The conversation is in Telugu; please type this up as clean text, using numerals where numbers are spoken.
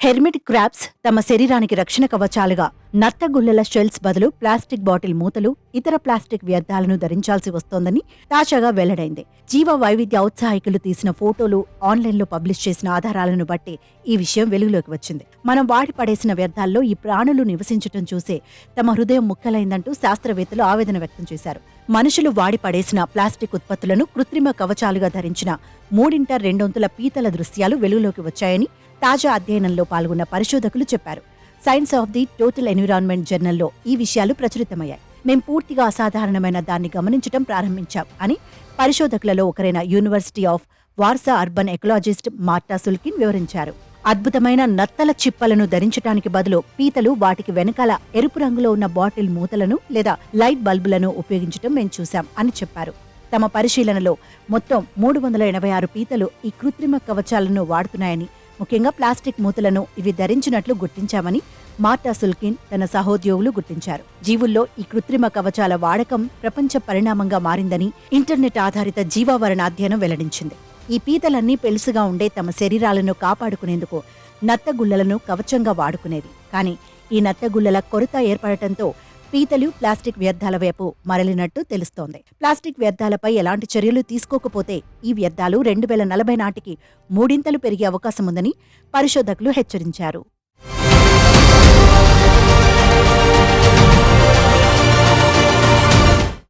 హెర్మిట్ క్రాబ్స్ తమ శరీరానికి రక్షణ కవచాలుగా నత్తగుల్లల షెల్స్ బదులు ప్లాస్టిక్ బాటిల్ మూతలు, ఇతర ప్లాస్టిక్ వ్యర్థాలను ధరించాల్సి వస్తోందని తాజాగా వెల్లడైంది. జీవ వైవిధ్య ఔత్సాహికులు తీసిన ఫోటోలు, ఆన్లైన్లో పబ్లిష్ చేసిన ఆధారాలను బట్టి ఈ విషయం వెలుగులోకి వచ్చింది. మనం వాడి పడేసిన వ్యర్థాల్లో ఈ ప్రాణులు నివసించటం చూసే తమ హృదయం ముక్కలైందంటూ శాస్త్రవేత్తలు ఆవేదన వ్యక్తం చేశారు. మనుషులు వాడి పడేసిన ప్లాస్టిక్ ఉత్పత్తులను కృత్రిమ కవచాలుగా ధరించిన 2/3 పీతల దృశ్యాలు వెలుగులోకి వచ్చాయని తాజా అధ్యయనంలో పాల్గొన్న పరిశోధకులు చెప్పారు. Science of the total environment జర్నల్లో ఈ విషయాలు ప్రచురితమయ్యాయి. మేం పూర్తిగా అసాధారణమైన దాన్ని గమనించడం ప్రారంభించాం అని పరిశోధకులలో ఒకరైన university of Warsaw urban ecologist Marta Sulkin వివరించారు. అద్భుతమైన నత్తల చిప్పలను ధరించటానికి బదులు పీతలు వాటికి వెనకాల ఎరుపు రంగులో ఉన్న బాటిల్ మూతలను లేదా లైట్ బల్బులను ఉపయోగించడం మేం చూశాం అని చెప్పారు. తమ పరిశీలనలో మొత్తం 386 పీతలు ఈ కృత్రిమ కవచాలను వాడుతున్నాయని, ముఖ్యంగా ప్లాస్టిక్ మూతలను ఇవి ధరించినట్లు గుర్తించామని మార్టా సుల్కిన్ తన సహోద్యోగులు గుర్తించారు. జీవుల్లో ఈ కృత్రిమ కవచాల వాడకం ప్రపంచ పరిణామంగా మారిందని ఇంటర్నెట్ ఆధారిత జీవావరణ అధ్యయనం వెల్లడించింది. ఈ పీతలన్నీ పెలుసుగా ఉండే తమ శరీరాలను కాపాడుకునేందుకు నత్తగుల్లలను కవచంగా వాడుకునేవి. కానీ ఈ నత్తగుల్లల కొరత ఏర్పడటంతో పీతలు ప్లాస్టిక్ వ్యర్థాల వైపు మరలినట్టు తెలుస్తోంది. ప్లాస్టిక్ వ్యర్థాలపై ఎలాంటి చర్యలు తీసుకోకపోతే ఈ వ్యర్థాలు 2040 నాటికి 3 పెరిగే అవకాశముందని పరిశోధకులు హెచ్చరించారు.